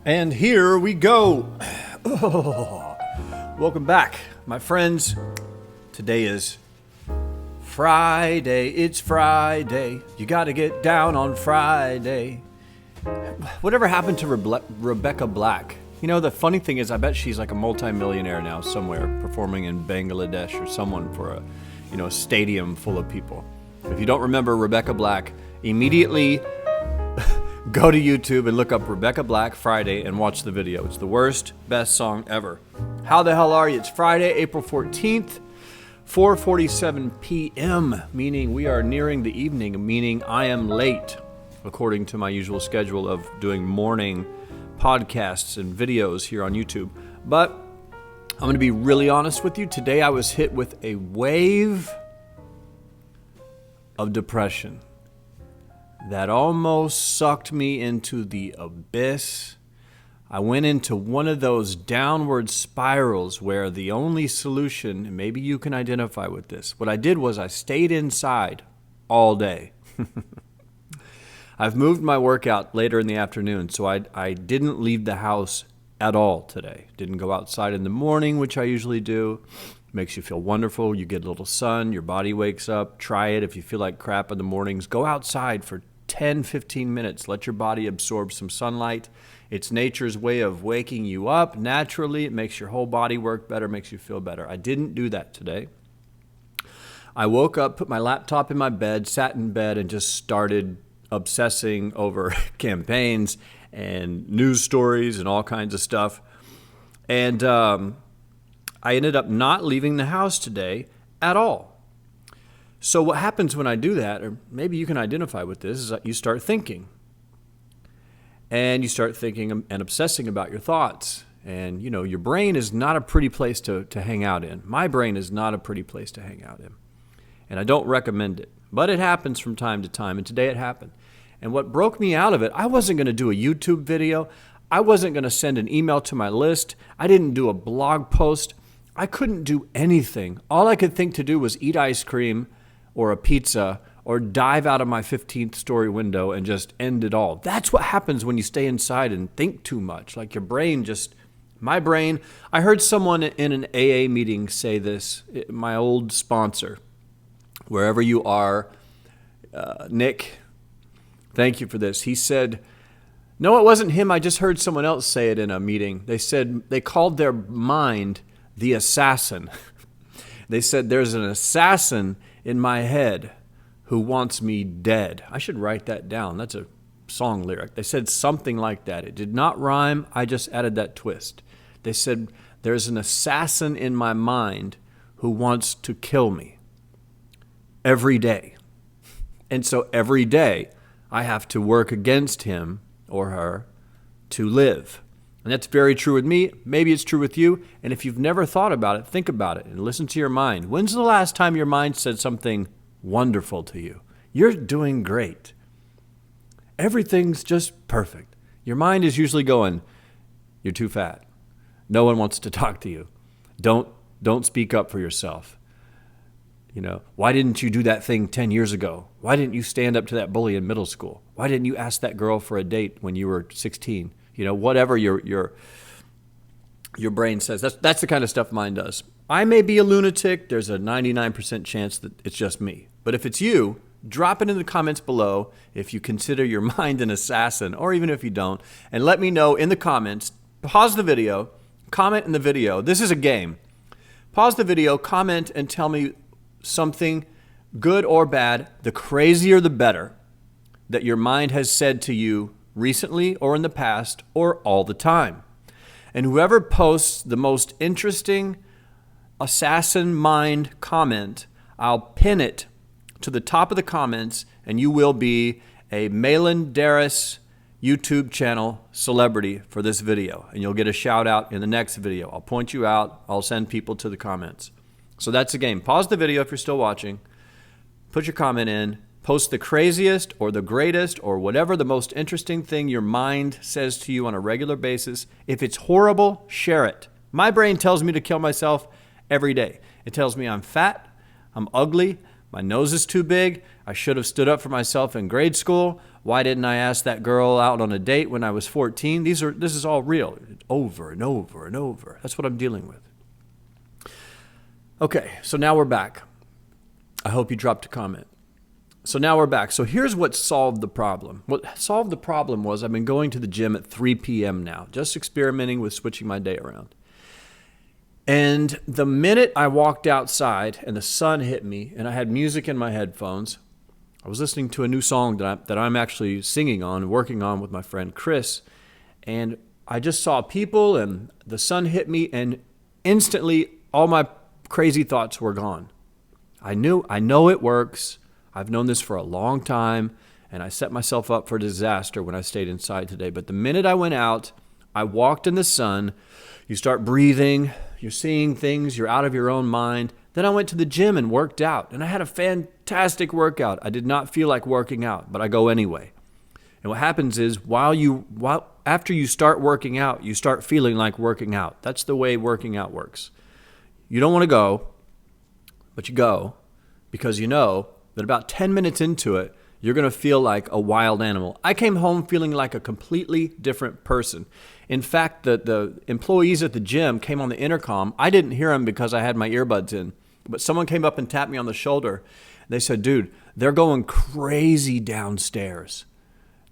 And here we go. Oh, welcome back, my friends. Today is Friday. It's Friday. You got to get down on Friday. Whatever happened to Rebecca Black? You know, the funny thing is, I bet she's like a multimillionaire now somewhere, performing in Bangladesh or someone for a stadium full of people. If you don't remember Rebecca Black, immediately go to YouTube and look up Rebecca Black Friday and watch the video. It's the worst, best song ever. How the hell are you? It's Friday, April 14th, 4:47 p.m., meaning we are nearing the evening, meaning I am late, according to my usual schedule of doing morning podcasts and videos here on YouTube. But I'm going to be really honest with you. Today I was hit with a wave of depression that almost sucked me into the abyss. I went into one of those downward spirals where the only solution, and maybe you can identify with this, what I did was I stayed inside all day. I've moved my workout later in the afternoon, so I didn't leave the house at all today. Didn't go outside in the morning, which I usually do. Makes you feel wonderful. You get a little sun, your body wakes up. Try it if you feel like crap in the mornings. Go outside for 10, 15 minutes. Let your body absorb some sunlight. It's nature's way of waking you up naturally. It makes your whole body work better, makes you feel better. I didn't do that today. I woke up, put my laptop in my bed, sat in bed, and just started obsessing over campaigns and news stories and all kinds of stuff. And I ended up not leaving the house today at all. So what happens when I do that, or maybe you can identify with this, is that you start thinking. And you start thinking and obsessing about your thoughts. And, your brain is not a pretty place to hang out in. My brain is not a pretty place to hang out in. And I don't recommend it. But it happens from time to time, and today it happened. And what broke me out of it, I wasn't going to do a YouTube video. I wasn't going to send an email to my list. I didn't do a blog post. I couldn't do anything. All I could think to do was eat ice cream or a pizza or dive out of my 15th story window and just end it all. That's what happens when you stay inside and think too much. Like your brain my brain, I heard someone in an AA meeting say this, my old sponsor, wherever you are, Nick, thank you for this. He said, no, it wasn't him. I just heard someone else say it in a meeting. They said they called their mind the assassin. They said there's an assassin in my head who wants me dead. I should write that down. That's a song lyric. They said something like that. It did not rhyme. I just added that twist. They said there's an assassin in my mind who wants to kill me every day. And so every day I have to work against him or her to live. And that's very true with me. Maybe it's true with you. And if you've never thought about it, think about it and listen to your mind. When's the last time your mind said something wonderful to you? You're doing great. Everything's just perfect. Your mind is usually going, you're too fat. No one wants to talk to you. Don't speak up for yourself. Why didn't you do that thing 10 years ago? Why didn't you stand up to that bully in middle school? Why didn't you ask that girl for a date when you were 16? Whatever your brain says. That's the kind of stuff mine does. I may be a lunatic. There's a 99% chance that it's just me. But if it's you, drop it in the comments below if you consider your mind an assassin, or even if you don't, and let me know in the comments. Pause the video, comment in the video. This is a game. Pause the video, comment, and tell me something good or bad, the crazier the better, that your mind has said to you recently or in the past or all the time. And whoever posts the most interesting assassin mind comment, I'll pin it to the top of the comments, and you will be a Malan Darras YouTube channel celebrity for this video. And you'll get a shout out in the next video. I'll point you out. I'll send people to the comments. So that's the game. Pause the video if you're still watching. Put your comment in. Post the craziest or the greatest or whatever the most interesting thing your mind says to you on a regular basis. If it's horrible, share it. My brain tells me to kill myself every day. It tells me I'm fat, I'm ugly, My nose is too big. I should have stood up for myself in grade school. Why didn't I ask that girl out on a date when I was 14? This is all real, over and over and over. That's what I'm dealing with. Okay, so now we're back. I hope you dropped a comment. So now we're back. So here's what solved the problem. What solved the problem was I've been going to the gym at 3 p.m. now, just experimenting with switching my day around. And the minute I walked outside and the sun hit me and I had music in my headphones, I was listening to a new song that I'm actually singing on and working on with my friend Chris. And I just saw people and the sun hit me and instantly all my crazy thoughts were gone. I know it works. I've known this for a long time, and I set myself up for disaster when I stayed inside today. But the minute I went out, I walked in the sun, you start breathing, you're seeing things, you're out of your own mind. Then I went to the gym and worked out, and I had a fantastic workout. I did not feel like working out, but I go anyway. And what happens is after you start working out, you start feeling like working out. That's the way working out works. You don't want to go, but you go because you know that about 10 minutes into it, you're going to feel like a wild animal. I came home feeling like a completely different person. In fact, the employees at the gym came on the intercom. I didn't hear them because I had my earbuds in, but someone came up and tapped me on the shoulder. They said, dude, they're going crazy downstairs.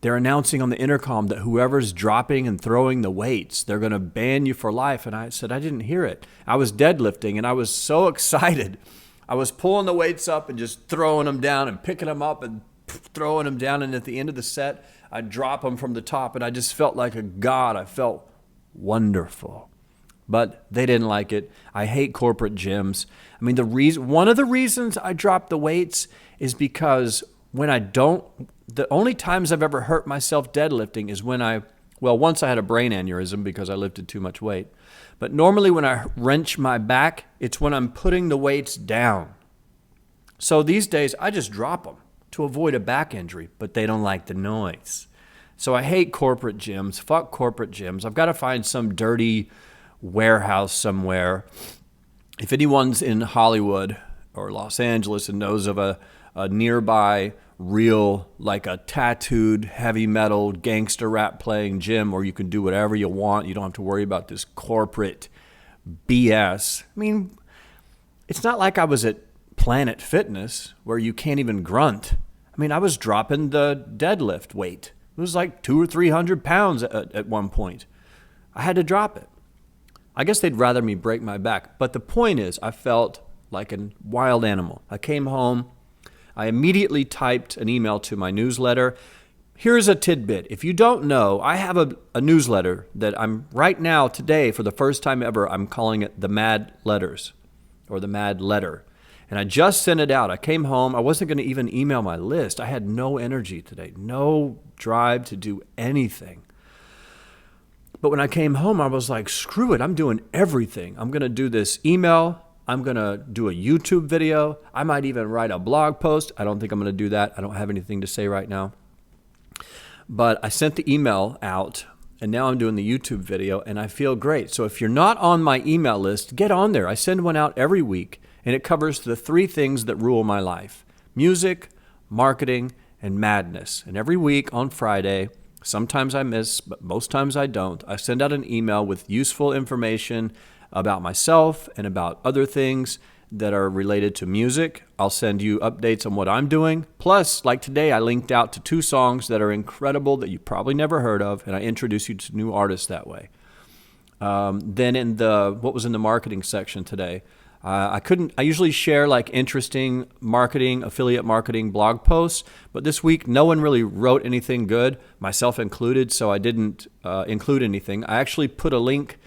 They're announcing on the intercom that whoever's dropping and throwing the weights, they're going to ban you for life. And I said, I didn't hear it. I was deadlifting and I was so excited. I was pulling the weights up and just throwing them down and picking them up and throwing them down. And at the end of the set, I'd drop them from the top. And I just felt like a god. I felt wonderful. But they didn't like it. I hate corporate gyms. I mean, one of the reasons I drop the weights is because the only times I've ever hurt myself deadlifting is when once I had a brain aneurysm because I lifted too much weight. But normally when I wrench my back, it's when I'm putting the weights down. So these days, I just drop them to avoid a back injury, but they don't like the noise. So I hate corporate gyms. Fuck corporate gyms. I've got to find some dirty warehouse somewhere. If anyone's in Hollywood or Los Angeles and knows of a nearby real, like a tattooed, heavy metal, gangster rap playing gym where you can do whatever you want. You don't have to worry about this corporate BS. I mean, it's not like I was at Planet Fitness where you can't even grunt. I mean, I was dropping the deadlift weight. It was like 200 or 300 pounds at one point. I had to drop it. I guess they'd rather me break my back. But the point is, I felt like a wild animal. I came home. I immediately typed an email to my newsletter. Here's a tidbit. If you don't know, I have a newsletter that I'm right now, today, for the first time ever, I'm calling it the Mad Letters or the Mad Letter. And I just sent it out. I came home. I wasn't going to even email my list. I had no energy today, no drive to do anything. But when I came home, I was like, screw it. I'm doing everything. I'm going to do this email. I'm going to do a YouTube video. I might even write a blog post. I don't think I'm going to do that. I don't have anything to say right now. But I sent the email out, and now I'm doing the YouTube video, and I feel great. So if you're not on my email list, get on there. I send one out every week, and it covers the 3 things that rule my life: music, marketing, and madness. And every week on Friday, sometimes I miss, but most times I don't, I send out an email with useful information about myself and about other things that are related to music. I'll send you updates on what I'm doing. Plus, like today, I linked out to 2 songs that are incredible that you probably never heard of, and I introduce you to new artists that way. Then in what was in the marketing section today, I usually share like interesting marketing, affiliate marketing blog posts, but this week no one really wrote anything good, myself included, so I didn't include anything. I actually put a link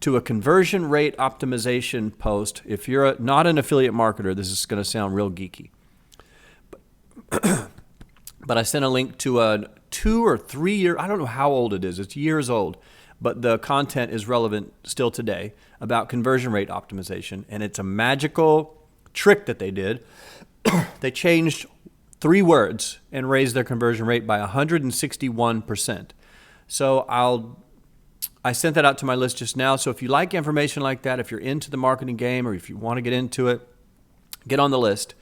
to a conversion rate optimization post. If you're not an affiliate marketer, this is going to sound real geeky. But I sent a link to a 2 or 3 year, I don't know how old it is, it's years old, but the content is relevant still today, about conversion rate optimization. And it's a magical trick that they did. They changed 3 words and raised their conversion rate by 161%. So I sent that out to my list just now. So if you like information like that, if you're into the marketing game or if you want to get into it, get on the list.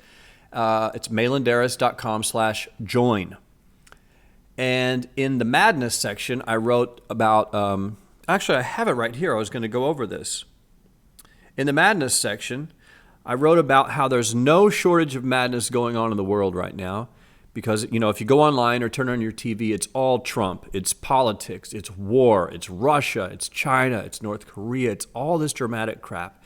It's malandarras.com/join. And in the madness section, I wrote about, actually, I have it right here. I was going to go over this. In the madness section, I wrote about how there's no shortage of madness going on in the world right now because, if you go online or turn on your TV, it's all Trump. It's politics. It's war. It's Russia. It's China. It's North Korea. It's all this dramatic crap.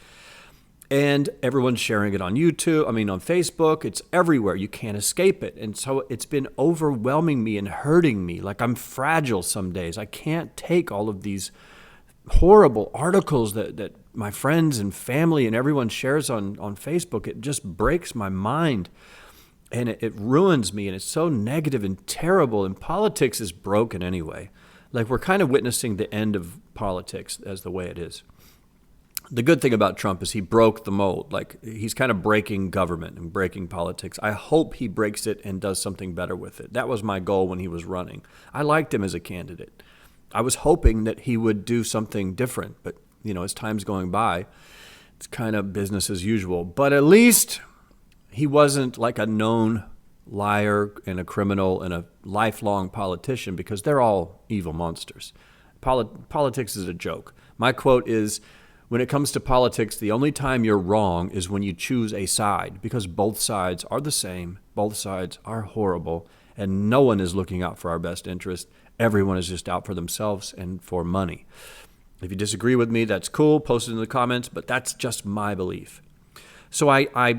And everyone's sharing it on YouTube, on Facebook. It's everywhere. You can't escape it. And so it's been overwhelming me and hurting me. Like I'm fragile some days. I can't take all of these horrible articles that my friends and family and everyone shares on Facebook. It just breaks my mind. And it ruins me. And it's so negative and terrible. And politics is broken anyway. Like we're kind of witnessing the end of politics as the way it is. The good thing about Trump is he broke the mold. Like he's kind of breaking government and breaking politics. I hope he breaks it and does something better with it. That was my goal when he was running. I liked him as a candidate. I was hoping that he would do something different. But, as time's going by, it's kind of business as usual. But at least he wasn't like a known liar and a criminal and a lifelong politician because they're all evil monsters. Politics is a joke. My quote is, when it comes to politics, the only time you're wrong is when you choose a side because both sides are the same, both sides are horrible, and no one is looking out for our best interest. Everyone is just out for themselves and for money. If you disagree with me, that's cool. Post it in the comments, but that's just my belief. So I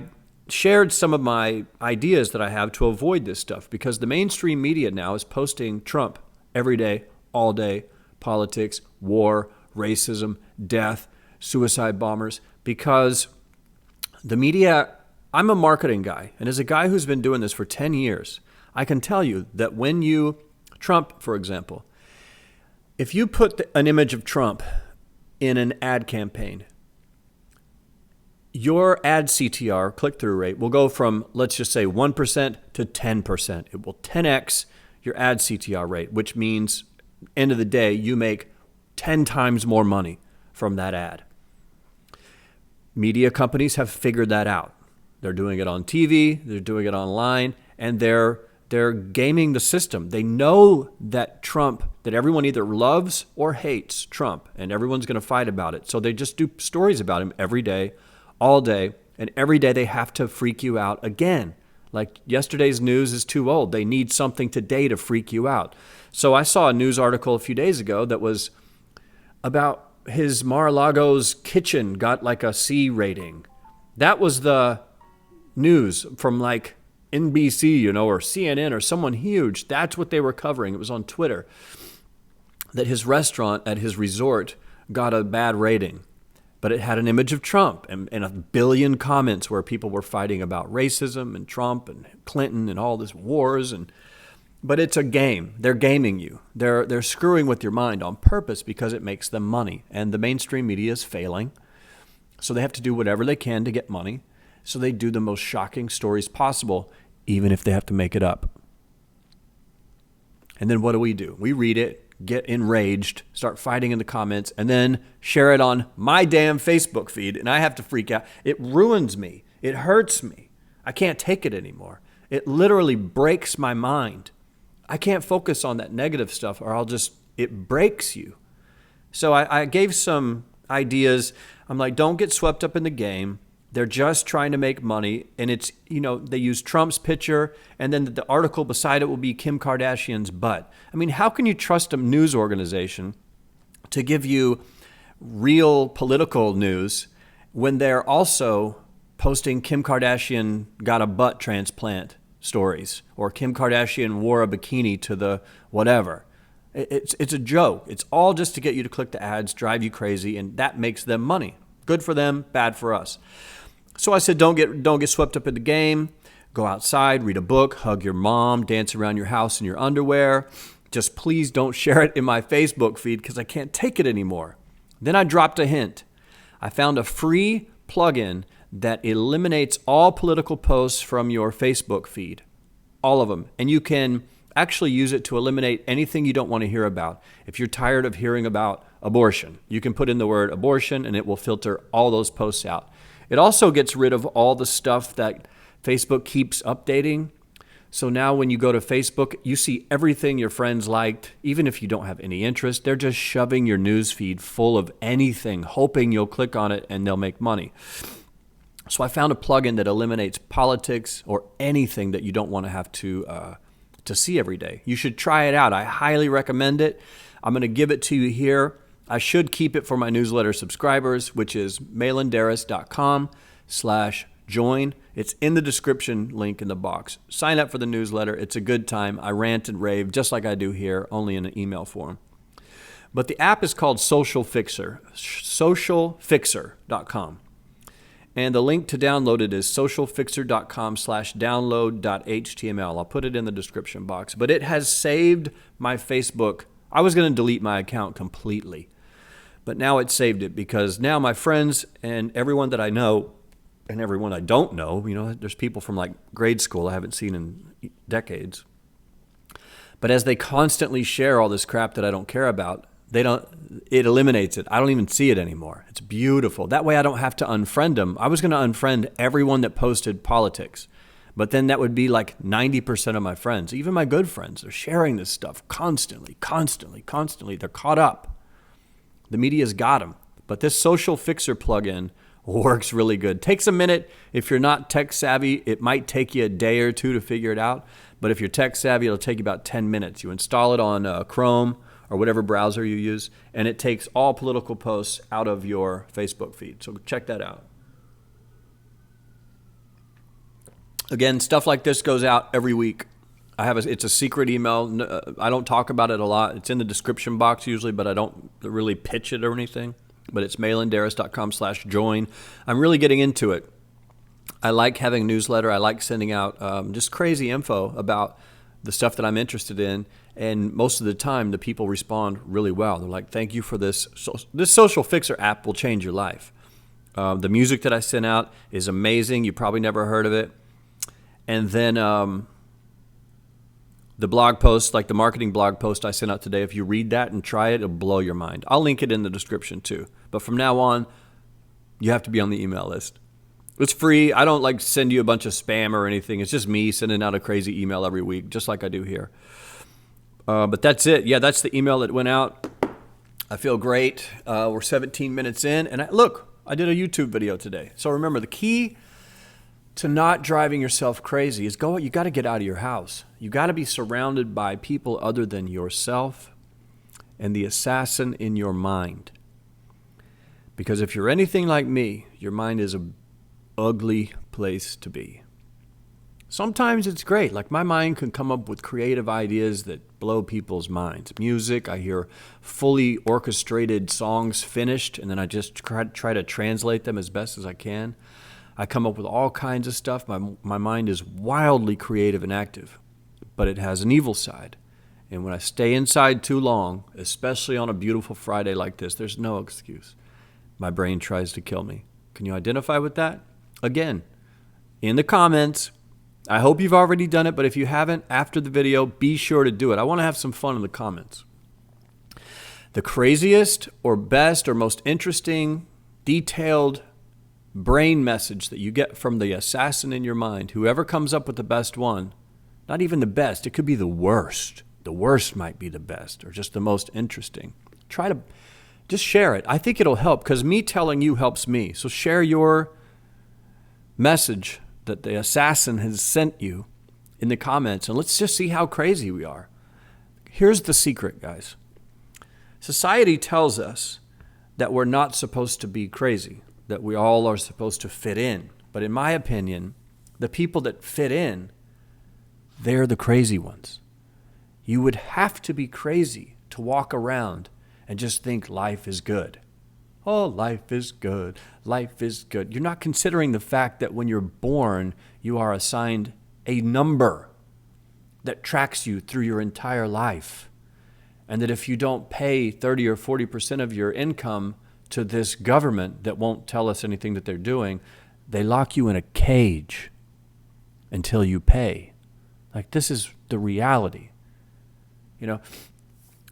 shared some of my ideas that I have to avoid this stuff because the mainstream media now is posting Trump every day, all day, politics, war, racism, death, suicide bombers, because the media, I'm a marketing guy, and as a guy who's been doing this for 10 years, I can tell you that when Trump, for example, if you put an image of Trump in an ad campaign, your ad CTR, click-through rate, will go from, let's just say 1% to 10%. It will 10x your ad CTR rate, which means, end of the day, you make 10 times more money from that ad. Media companies have figured that out. They're doing it on TV, they're doing it online, and they're gaming the system. They know that that everyone either loves or hates Trump, and everyone's going to fight about it. So they just do stories about him every day, all day, and every day they have to freak you out again. Like yesterday's news is too old. They need something today to freak you out. So I saw a news article a few days ago that was about his Mar-a-Lago's kitchen got like a C rating. That was the news from like NBC, or CNN or someone huge. That's what they were covering. It was on Twitter that his restaurant at his resort got a bad rating. But it had an image of Trump and a billion comments where people were fighting about racism and Trump and Clinton and all this wars but it's a game. They're gaming you. They're screwing with your mind on purpose because it makes them money. And the mainstream media is failing. So they have to do whatever they can to get money. So they do the most shocking stories possible, even if they have to make it up. And then what do? We read it, get enraged, start fighting in the comments, and then share it on my damn Facebook feed. And I have to freak out. It ruins me. It hurts me. I can't take it anymore. It literally breaks my mind. I can't focus on that negative stuff or it breaks you. So I gave some ideas. I'm like, don't get swept up in the game. They're just trying to make money. And it's, they use Trump's picture and then the article beside it will be Kim Kardashian's butt. How can you trust a news organization to give you real political news when they're also posting Kim Kardashian got a butt transplant stories or Kim Kardashian wore a bikini to the whatever? It's a joke. It's all just to get you to click the ads, drive you crazy, and that makes them money. Good for them, bad for us. So I said, don't get swept up in the game. Go outside, read a book, hug your mom, dance around your house in your underwear. Just please don't share it in my Facebook feed because I can't take it anymore. Then I dropped a hint. I found a free plugin that eliminates all political posts from your Facebook feed, all of them. And you can actually use it to eliminate anything you don't want to hear about. If you're tired of hearing about abortion, you can put in the word abortion and it will filter all those posts out. It also gets rid of all the stuff that Facebook keeps updating. So now when you go to Facebook, you see everything your friends liked, even if you don't have any interest. They're just shoving your news feed full of anything, hoping you'll click on it and they'll make money. So I found a plugin that eliminates politics or anything that you don't want to have to see every day. You should try it out. I highly recommend it. I'm going to give it to you here. I should keep it for my newsletter subscribers, which is malandarras.com/join. It's in the description link in the box. Sign up for the newsletter. It's a good time. I rant and rave just like I do here, only in an email form. But the app is called Social Fixer, socialfixer.com. And the link to download it is socialfixer.com/download.html. I'll put it in the description box. But it has saved my Facebook. I was going to delete my account completely. But now it saved it because now my friends and everyone that I know and everyone I don't know, there's people from like grade school I haven't seen in decades. But as they constantly share all this crap that I don't care about, it eliminates it. I don't even see it anymore. It's beautiful. That way I don't have to unfriend them. I was going to unfriend everyone that posted politics. But then that would be like 90% of my friends, even my good friends. They're sharing this stuff constantly. They're caught up. The media's got them. But this Social Fixer plugin works really good. Takes a minute. If you're not tech savvy, it might take you a day or two to figure it out. But if you're tech savvy, it'll take you about 10 minutes. You install it on Chrome or whatever browser you use, and it takes all political posts out of your Facebook feed. So check that out. Again, stuff like this goes out every week. It's a secret email. I don't talk about it a lot. It's in the description box usually, but I don't really pitch it or anything. But it's malandarras.com/join. I'm really getting into it. I like having a newsletter. I like sending out just crazy info about the stuff that I'm interested in. And most of the time, the people respond really well. They're like, thank you for this. This Social Fixer app will change your life. The music that I sent out is amazing. You probably never heard of it. And then the blog post, like the marketing blog post I sent out today, if you read that and try it, it'll blow your mind. I'll link it in the description too. But from now on, you have to be on the email list. It's free. I don't like send you a bunch of spam or anything. It's just me sending out a crazy email every week, just like I do here. But that's it. Yeah, that's the email that went out. I feel great. We're 17 minutes in. And I did a YouTube video today. So remember, the key to not driving yourself crazy is you got to get out of your house. You got to be surrounded by people other than yourself and the assassin in your mind. Because if you're anything like me, your mind is an ugly place to be. Sometimes it's great. Like my mind can come up with creative ideas that blow people's minds. Music, I hear fully orchestrated songs finished, and then I just try to translate them as best as I can. I come up with all kinds of stuff. My mind is wildly creative and active, but it has an evil side. And when I stay inside too long, especially on a beautiful Friday like this, there's no excuse. My brain tries to kill me. Can you identify with that? Again, in the comments. I hope you've already done it, but if you haven't, after the video, be sure to do it. I want to have some fun in the comments. The craziest or best or most interesting, detailed brain message that you get from the assassin in your mind, whoever comes up with the best one, not even the best, it could be the worst. The worst might be the best or just the most interesting. Try to just share it. I think it'll help because me telling you helps me. So share your message that the assassin has sent you in the comments, and let's just see how crazy we are. Here's the secret, guys. Society tells us that we're not supposed to be crazy, that we all are supposed to fit in. But in my opinion, the people that fit in, they're the crazy ones. You would have to be crazy to walk around and just think life is good. Oh, life is good. Life is good. You're not considering the fact that when you're born, you are assigned a number that tracks you through your entire life. And that if you don't pay 30 or 40% of your income to this government that won't tell us anything that they're doing, they lock you in a cage until you pay. Like, this is the reality.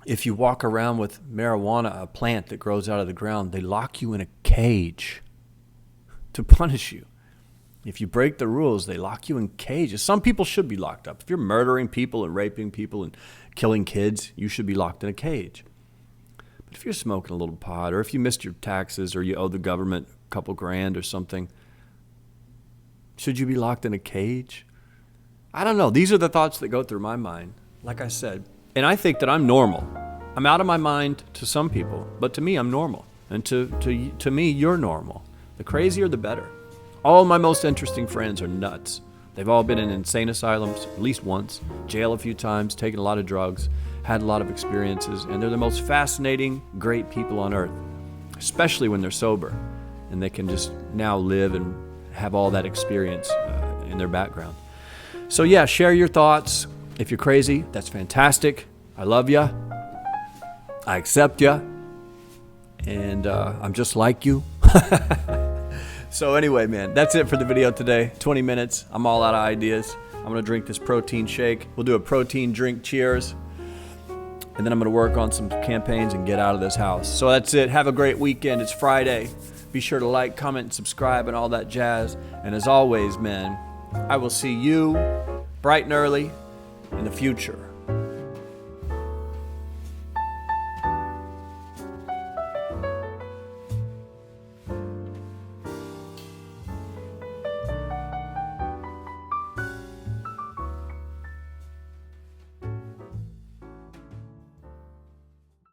If you walk around with marijuana, a plant that grows out of the ground, they lock you in a cage to punish you. If you break the rules, they lock you in cages. Some people should be locked up. If you're murdering people and raping people and killing kids, you should be locked in a cage. But if you're smoking a little pot, or if you missed your taxes, or you owe the government a couple grand or something, should you be locked in a cage? I don't know. These are the thoughts that go through my mind, like I said. And I think that I'm normal. I'm out of my mind to some people, but to me, I'm normal. And to me, you're normal. The crazier, the better. All my most interesting friends are nuts. They've all been in insane asylums at least once, jail a few times, taken a lot of drugs, had a lot of experiences, and they're the most fascinating, great people on earth, especially when they're sober and they can just now live and have all that experience in their background. So yeah, share your thoughts. If you're crazy, that's fantastic. I love you. I accept you. And I'm just like you. So anyway, man, that's it for the video today. 20 minutes. I'm all out of ideas. I'm going to drink this protein shake. We'll do a protein drink cheers. And then I'm going to work on some campaigns and get out of this house. So that's it. Have a great weekend. It's Friday. Be sure to like, comment, and subscribe and all that jazz. And as always, man, I will see you bright and early in the future.